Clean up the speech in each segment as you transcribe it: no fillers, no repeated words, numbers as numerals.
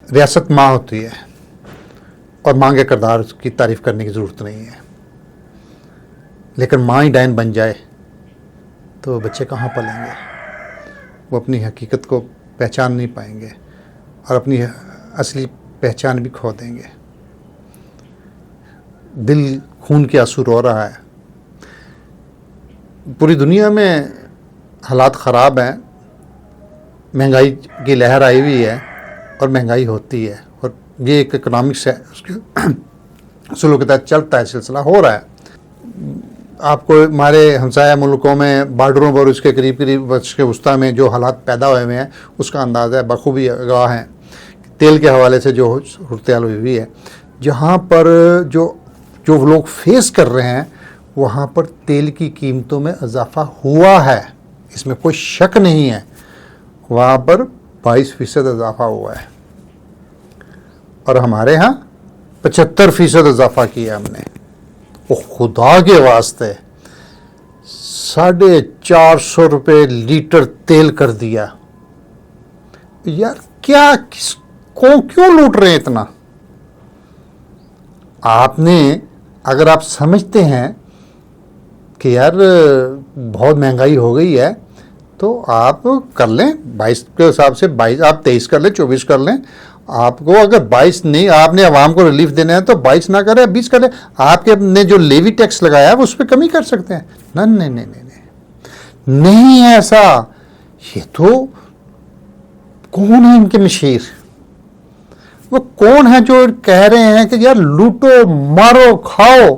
ریاست ماں ہوتی ہے اور ماں کے کردار کی تعریف کرنے کی ضرورت نہیں ہے، لیکن ماں ہی ڈائن بن جائے تو بچے کہاں پلیں گے؟ وہ اپنی حقیقت کو پہچان نہیں پائیں گے اور اپنی اصلی پہچان بھی کھو دیں گے۔ دل خون کے آنسو رو رہا ہے، پوری دنیا میں حالات خراب ہیں، مہنگائی کی لہر آئی ہوئی ہے اور مہنگائی ہوتی ہے، اور یہ ایک اکنامکس ہے، اس کے اصولوں کے تحت چلتا ہے، سلسلہ ہو رہا ہے۔ آپ کو ہمارے ہمسایہ ملکوں میں بارڈروں پر اس کے قریب قریب اس کے وسطی میں جو حالات پیدا ہوئے ہوئے ہیں اس کا اندازہ ہے، بخوبی آگاہ ہیں تیل کے حوالے سے جو صورتحال ہوئی ہوئی ہے، جہاں پر جو لوگ فیس کر رہے ہیں وہاں پر تیل کی قیمتوں میں اضافہ ہوا ہے، اس میں کوئی شک نہیں ہے، وہاں پر 22% اضافہ ہوا ہے، اور ہمارے ہاں 75% اضافہ کیا ہم نے۔ وہ خدا کے واسطے 450 روپے لیٹر تیل کر دیا، یار کیا کیوں لوٹ رہے ہیں اتنا؟ آپ نے اگر آپ سمجھتے ہیں کہ یار بہت مہنگائی ہو گئی ہے تو آپ کر لیں 22 کے حساب سے، 22 آپ 23 کر لیں، 24 کر لیں۔ آپ کو اگر 22 نہیں، آپ نے عوام کو ریلیف دینا ہے تو 22 نہ کریں، 20 کریں۔ آپ کے نے جو لیوی ٹیکس لگایا ہے اس پہ کمی کر سکتے ہیں۔ نہیں ہے ایسا۔ یہ تو کون ہے ان کے مشیر؟ وہ کون ہے جو کہہ رہے ہیں کہ یار لوٹو مارو کھاؤ؟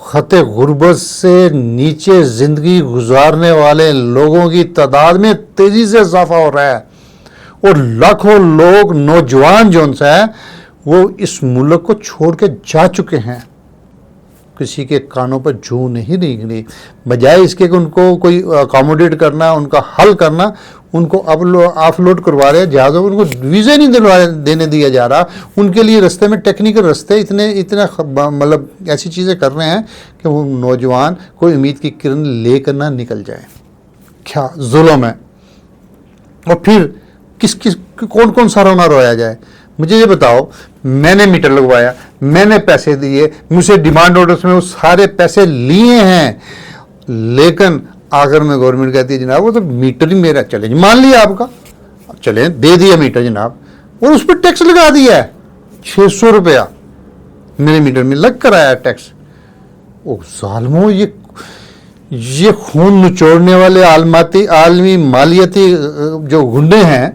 خط غربت سے نیچے زندگی گزارنے والے لوگوں کی تعداد میں تیزی سے اضافہ ہو رہا ہے، اور لاکھوں لوگ نوجوان جو ان سے ہیں وہ اس ملک کو چھوڑ کے جا چکے ہیں۔ کسی کے کانوں پر جوں نہیں نکلی، بجائے اس کے کہ ان کو کوئی اکاموڈیٹ کرنا، ان کا حل کرنا، ان کو آف لوڈ کروا رہے ہیں جہازوں، ان کو ویزے نہیں دینے دیا جا رہا۔ ان کے لیے رستے میں ٹیکنیکل رستے اتنے مطلب ایسی چیزیں کر رہے ہیں کہ وہ نوجوان کوئی امید کی کرن لے کر نہ نکل جائے۔ کیا ظلم ہے! اور پھر کون سا رونا رویا جائے؟ مجھے یہ بتاؤ، میں نے میٹر لگوایا، میں نے پیسے دیے، مجھ سے ڈیمانڈ آرڈرز میں وہ سارے پیسے لیے ہیں، لیکن آخر میں گورنمنٹ کہتی ہے جناب وہ تو میٹر ہی میرا، چلے مان لیا آپ کا، چلیں دے دیا میٹر جناب، اور اس پہ ٹیکس لگا دیا ہے 600 روپیہ میرے میٹر میں لگ کر آیا ٹیکس۔ او ظالموں، یہ خون نچوڑنے والے عالمی مالیاتی جو گنڈے ہیں،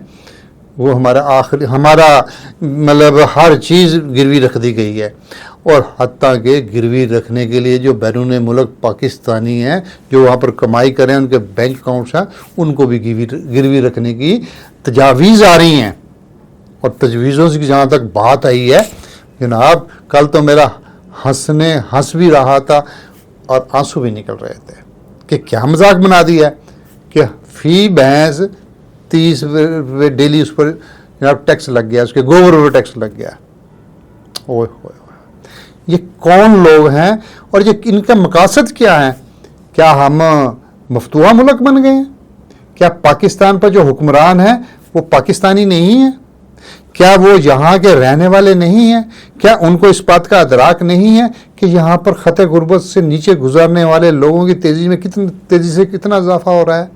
وہ ہمارا مطلب ہر چیز گروی رکھ دی گئی ہے، اور حتیٰ کہ گروی رکھنے کے لیے جو بیرون ملک پاکستانی ہیں جو وہاں پر کمائی کریں، ان کے بینک اکاؤنٹس ہیں، ان کو بھی گروی رکھنے کی تجاویز آ رہی ہیں۔ اور تجویزوں سے جہاں تک بات آئی ہے جناب، کل تو میرا ہنس بھی رہا تھا اور آنسو بھی نکل رہے تھے کہ کیا مذاق بنا دیا ہے کہ فی بھینس 30 روپے ڈیلی اس پر جناب ٹیکس لگ گیا، اس کے گوبر پر ٹیکس لگ گیا۔ اوہ ہوئے، یہ کون لوگ ہیں اور یہ ان کا مقاصد کیا ہے؟ کیا ہم مفتوحہ ملک بن گئے ہیں؟ کیا پاکستان پر جو حکمران ہیں وہ پاکستانی نہیں ہیں؟ کیا وہ یہاں کے رہنے والے نہیں ہیں؟ کیا ان کو اس بات کا ادراک نہیں ہے کہ یہاں پر خط غربت سے نیچے گزرنے والے لوگوں کی تیزی سے کتنا اضافہ ہو رہا ہے؟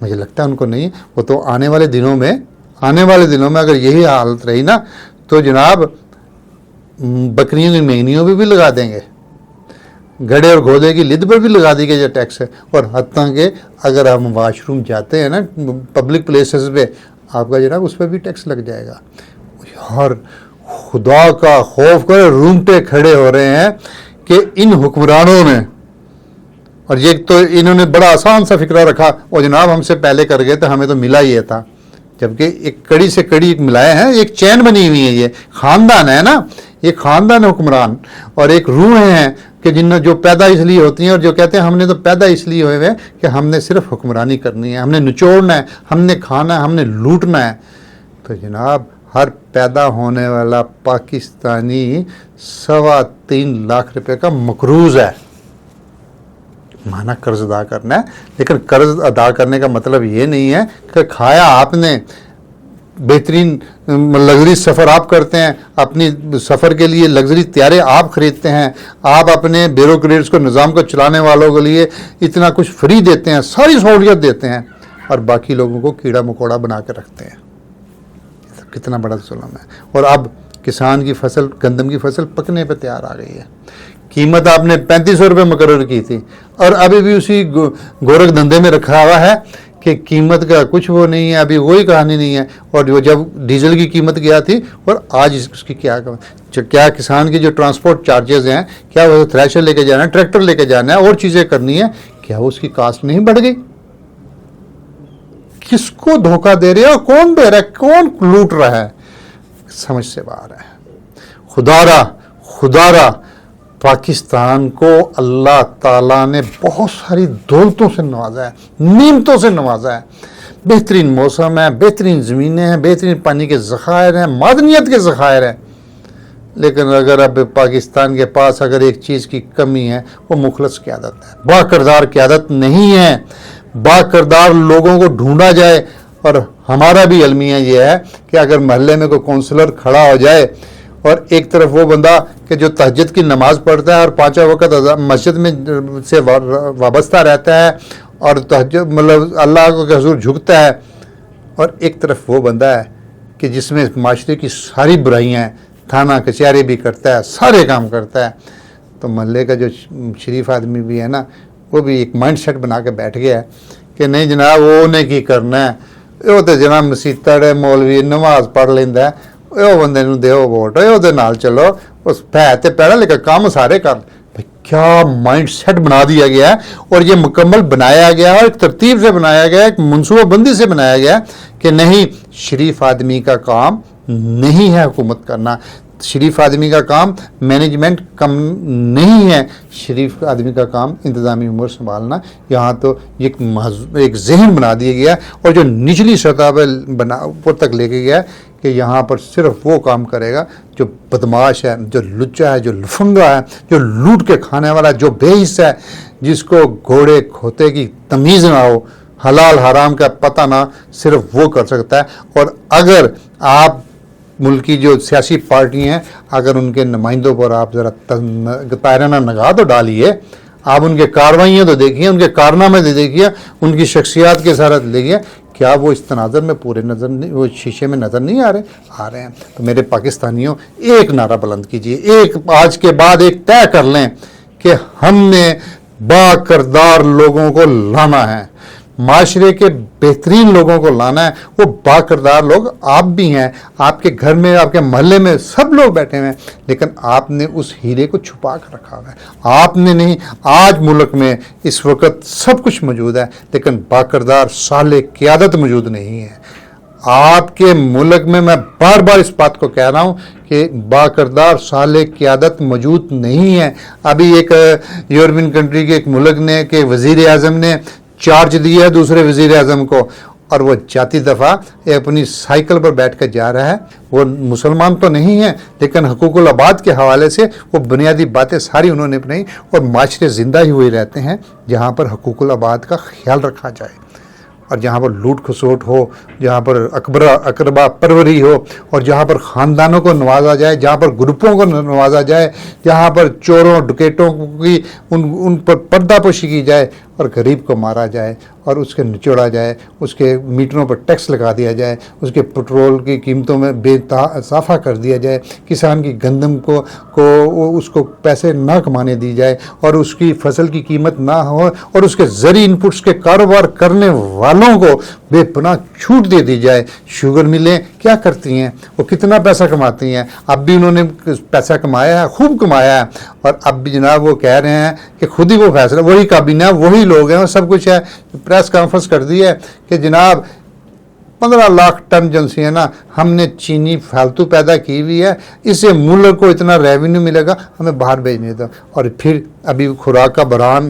مجھے لگتا ہے ان کو نہیں۔ وہ تو آنے والے دنوں میں اگر یہی حالت رہی نا تو جناب بکریوں کی مہینیوں پہ بھی لگا دیں گے، گھڑے اور گھوڑے کی لد پر بھی لگا دی گئی جو ٹیکس ہے، اور حتیٰ کہ اگر ہم واش روم جاتے ہیں نا پبلک پلیسز پہ، آپ کا جناب اس پہ بھی ٹیکس لگ جائے گا۔ یار خدا کا خوف کرے، رونگٹے کھڑے ہو رہے ہیں کہ ان حکمرانوں نے، اور یہ تو انہوں نے بڑا آسان سا فکرہ رکھا، اور جناب ہم سے پہلے کر گئے تو ہمیں تو ملا ہی تھا، جبکہ ایک کڑی سے کڑی ملائے ہیں، ایک چین بنی ہوئی ہے، یہ خاندان ہے نا، یہ خاندان حکمران، اور ایک روح ہیں کہ جو پیدا اس لیے ہوتی ہیں، اور جو کہتے ہیں ہم نے تو پیدا اس لیے ہوئے کہ ہم نے صرف حکمرانی کرنی ہے، ہم نے نچوڑنا ہے، ہم نے کھانا ہے، ہم نے لوٹنا ہے۔ تو جناب ہر پیدا ہونے والا پاکستانی 3.25 لاکھ روپے کا مقروض ہے۔ مانا قرض ادا کرنا ہے، لیکن قرض ادا کرنے کا مطلب یہ نہیں ہے کہ کھایا آپ نے بہترین لگژری سفر آپ کرتے ہیں، اپنی سفر کے لیے لگژری طیارے آپ خریدتے ہیں، آپ اپنے بیوروکریٹس کو، نظام کو چلانے والوں کے لیے اتنا کچھ فری دیتے ہیں، ساری سہولیت دیتے ہیں، اور باقی لوگوں کو کیڑا مکوڑا بنا کے رکھتے ہیں. کتنا بڑا ظلم ہے. اور اب کسان کی فصل، گندم کی فصل پکنے پہ تیار آ گئی ہے. قیمت آپ نے 3500 روپے مقرر کی تھی، اور ابھی بھی اسی گورکھ دھندے میں رکھا ہوا ہے کہ قیمت کا کچھ وہ نہیں ہے، ابھی وہی کہانی نہیں ہے. اور جو جب ڈیزل کی قیمت کیا تھی اور آج اس کی کیا کسان کی جو ٹرانسپورٹ چارجز ہیں، کیا وہ تھریشر لے کے جانا ہے، ٹریکٹر لے کے جانا ہے، اور چیزیں کرنی ہے، کیا اس کی کاسٹ نہیں بڑھ گئی؟ کس کو دھوکہ دے رہے ہیں، کون دے رہا ہے، کون لوٹ رہا ہے، سمجھ سے باہر ہے. خدارا پاکستان کو اللہ تعالیٰ نے بہت ساری دولتوں سے نوازا ہے، نعمتوں سے نوازا ہے. بہترین موسم ہے، بہترین زمینیں ہیں، بہترین پانی کے ذخائر ہیں، معدنیت کے ذخائر ہیں. لیکن اگر اب پاکستان کے پاس اگر ایک چیز کی کمی ہے، وہ مخلص قیادت ہے، با کردار قیادت نہیں ہے. با کردار لوگوں کو ڈھونڈا جائے. اور ہمارا بھی المیہ یہ ہے کہ اگر محلے میں کوئی کونسلر کھڑا ہو جائے، اور ایک طرف وہ بندہ کہ جو تہجد کی نماز پڑھتا ہے اور 5 وقت مسجد میں سے وابستہ رہتا ہے، اور تہجد مطلب اللہ کے حضور جھکتا ہے، اور ایک طرف وہ بندہ ہے کہ جس میں معاشرے کی ساری برائیاں ہیں، تھانہ کچہری بھی کرتا ہے، سارے کام کرتا ہے، تو محلے کا جو شریف آدمی بھی ہے نا، وہ بھی ایک مائنڈ سیٹ بنا کے بیٹھ گیا ہے کہ نہیں جناب وہ نے کی کرنا ہے، وہ تو جناب مسیتڑ ہے، مولوی نماز پڑھ لینا ہے، وہ بندے نو دیو ووٹ، وہ نال چلو، اس پہ پیڑا لے کے کام سارے کر. کیا مائنڈ سیٹ بنا دیا گیا ہے، اور یہ مکمل بنایا گیا ہے، اور ایک ترتیب سے بنایا گیا ہے، ایک منصوبہ بندی سے بنایا گیا ہے کہ نہیں، شریف آدمی کا کام نہیں ہے حکومت کرنا، شریف آدمی کا کام مینجمنٹ کم نہیں ہے، شریف آدمی کا کام انتظامی امور سنبھالنا. یہاں تو ایک ذہن بنا دیا گیا، اور جو نچلی سطح پہ اوپر تک لے کے گیا کہ یہاں پر صرف وہ کام کرے گا جو بدماش ہے، جو لچا ہے، جو لفنگا ہے، جو لوٹ کے کھانے والا، جو بے حص ہے، جس کو گھوڑے کھوتے کی تمیز نہ ہو، حلال حرام کا پتہ نہ، صرف وہ کر سکتا ہے. اور اگر آپ ملکی جو سیاسی پارٹی ہیں، اگر ان کے نمائندوں پر آپ ذرا تائرانہ نگاہ تو ڈالیے، آپ ان کے کارروائیاں تو دیکھیے، ان کے کارنامے تو دیکھیے، ان کی شخصیات کے ساتھ دیکھیے، کیا وہ اس تناظر میں پورے نظر نہیں، وہ شیشے میں نظر نہیں آ رہے ہیں. تو میرے پاکستانیوں، ایک نعرہ بلند کیجیے، ایک آج کے بعد ایک طے کر لیں کہ ہم نے با کردار لوگوں کو لانا ہے، معاشرے کے بہترین لوگوں کو لانا ہے. وہ با کردار لوگ آپ بھی ہیں، آپ کے گھر میں، آپ کے محلے میں سب لوگ بیٹھے ہوئے ہیں، لیکن آپ نے اس ہیرے کو چھپا کر رکھا ہوا ہے. آپ نے نہیں. آج ملک میں اس وقت سب کچھ موجود ہے، لیکن با کردار صالح قیادت موجود نہیں ہے. آپ کے ملک میں بار بار اس بات کو کہہ رہا ہوں کہ با کردار صالح قیادت موجود نہیں ہے. ابھی ایک یورپین کنٹری کے ایک ملک نے کہ وزیر اعظم نے چارج دیا ہے دوسرے وزیر اعظم کو، اور وہ جاتی دفعہ اپنی سائیکل پر بیٹھ کر جا رہا ہے. وہ مسلمان تو نہیں ہے، لیکن حقوق العباد کے حوالے سے وہ بنیادی باتیں ساری انہوں نے اپنائی، اور معاشرے زندہ ہی ہوئے رہتے ہیں جہاں پر حقوق العباد کا خیال رکھا جائے، اور جہاں پر لوٹ کھسوٹ ہو، جہاں پر اقربا پروری ہو، اور جہاں پر خاندانوں کو نوازا جائے، جہاں پر گروپوں کو نوازا جائے، جہاں پر چوروں ڈکیٹوں کی ان پر پردہ پوشی کی جائے، اور غریب کو مارا جائے، اور اس کے نچوڑا جائے، اس کے میٹروں پر ٹیکس لگا دیا جائے، اس کے پٹرول کی قیمتوں میں بے اضافہ کر دیا جائے، کسان کی گندم کو اس کو پیسے نہ کمانے دی جائے، اور اس کی فصل کی قیمت نہ ہو، اور اس کے زرعی انپٹس کے کاروبار کرنے والوں کو بے پناہ چھوٹ دے دی جائے. شوگر ملیں کیا کرتی ہیں؟ وہ کتنا پیسہ کماتی ہیں؟ اب بھی انہوں نے پیسہ کمایا ہے، خوب کمایا ہے، اور اب بھی جناب وہ کہہ رہے ہیں کہ خود ہی وہ فیصلہ، وہی کابینہ، وہی لوگ ہیں، سب کچھ ہے. پریس کانفرنس کر دی ہے کہ جناب 15 لاکھ ٹن جنسی ہے نا، ہم نے چینی فالتو پیدا کی ہوئی ہے، اس سے ملک کو اتنا ریونیو ملے گا، ہمیں باہر بھیجنے دو. اور پھر ابھی خوراک کا بحران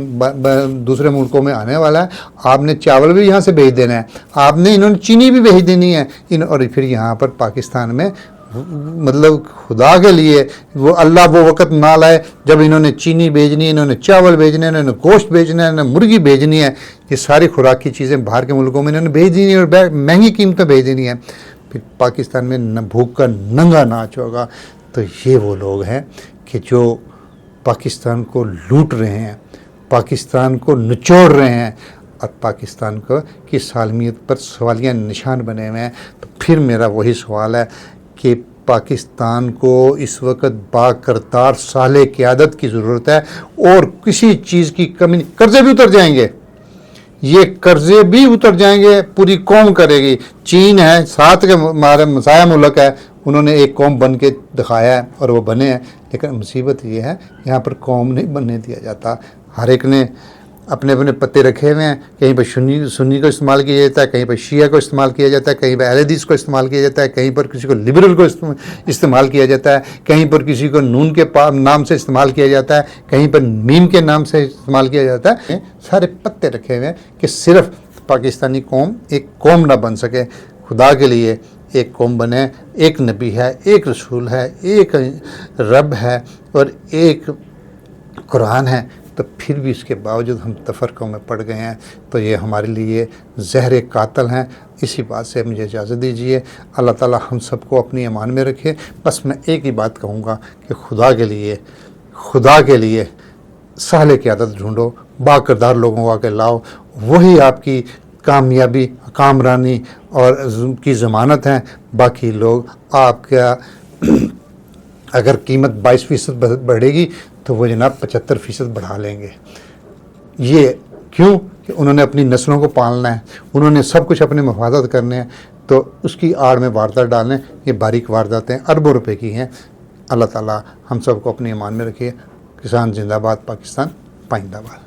دوسرے ملکوں میں آنے والا ہے، آپ نے چاول بھی یہاں سے بھیج دینا ہے، آپ نے انہوں نے چینی بھی بھیج دینی ہے، اور پھر یہاں پر پاکستان میں مطلب خدا کے لیے وہ اللہ وہ وقت نہ لائے جب انہوں نے چینی بھیجنی ہے، انہوں نے چاول بھیجنے ہیں، انہوں نے گوشت بھیجنا ہے، انہوں نے مرغی بھیجنی ہے. یہ ساری خوراک کی چیزیں باہر کے ملکوں میں انہوں نے بھیج دینی ہے، اور مہنگی قیمت پہ بھیج دینی ہے. پھر پاکستان میں نہ بھوک کا ننگا ناچ ہوگا. تو یہ وہ لوگ ہیں کہ جو پاکستان کو لوٹ رہے ہیں، پاکستان کو نچوڑ رہے ہیں اور پاکستان کو کی سالمیت پر سوالیہ نشان بنے ہوئے ہیں. تو پھر میرا وہی سوال ہے کہ پاکستان کو اس وقت با کردار صالح قیادت کی ضرورت ہے اور کسی چیز کی کمی نہیں. قرضے بھی اتر جائیں گے، یہ قرضے بھی اتر جائیں گے، پوری قوم کرے گی. چین ہے ساتھ کے ہمارے مسایہ ملک ہے، انہوں نے ایک قوم بن کے دکھایا ہے اور وہ بنے ہیں. لیکن مصیبت یہ ہے یہاں پر قوم نہیں بننے دیا جاتا. ہر ایک نے اپنے اپنے پتے رکھے ہوئے ہیں. کہیں پر سنی کو استعمال کیا جاتا ہے، کہیں پر شیعہ کو استعمال کیا جاتا ہے، کہیں پر اہل حدیث کو استعمال کیا جاتا ہے، کہیں پر کسی کو لبرل کو استعمال کیا جاتا ہے، کہیں پر کسی کو نون کے نام سے استعمال کیا جاتا ہے، کہیں پر میم کے نام سے استعمال کیا جاتا ہے. سارے پتے رکھے ہوئے ہیں کہ صرف پاکستانی قوم ایک قوم نہ بن سکے. خدا کے لیے ایک قوم بنے. ایک نبی ہے، ایک رسول ہے، ایک رب ہے اور ایک قرآن ہے. تو پھر بھی اس کے باوجود ہم تفرقوں میں پڑ گئے ہیں. تو یہ ہمارے لیے زہر قاتل ہیں. اسی بات سے مجھے اجازت دیجیے. اللہ تعالی ہم سب کو اپنی امان میں رکھے. بس میں ایک ہی بات کہوں گا کہ خدا کے لیے صالح قیادت ڈھونڈو، با کردار لوگوں کو آ کے لاؤ. وہی آپ کی کامیابی، کامرانی اور کی ضمانت ہیں. باقی لوگ آپ کا اگر قیمت 22% بڑھے گی تو وہ جناب 75% بڑھا لیں گے. یہ کیوں کہ انہوں نے اپنی نسلوں کو پالنا ہے، انہوں نے سب کچھ اپنے مفادات کرنے ہیں. تو اس کی آڑ میں واردات ڈالیں. یہ باریک وارداتیں اربوں روپے کی ہیں. اللہ تعالی ہم سب کو اپنی ایمان میں رکھیے. کسان زندہ باد، پاکستان پائندہ باد.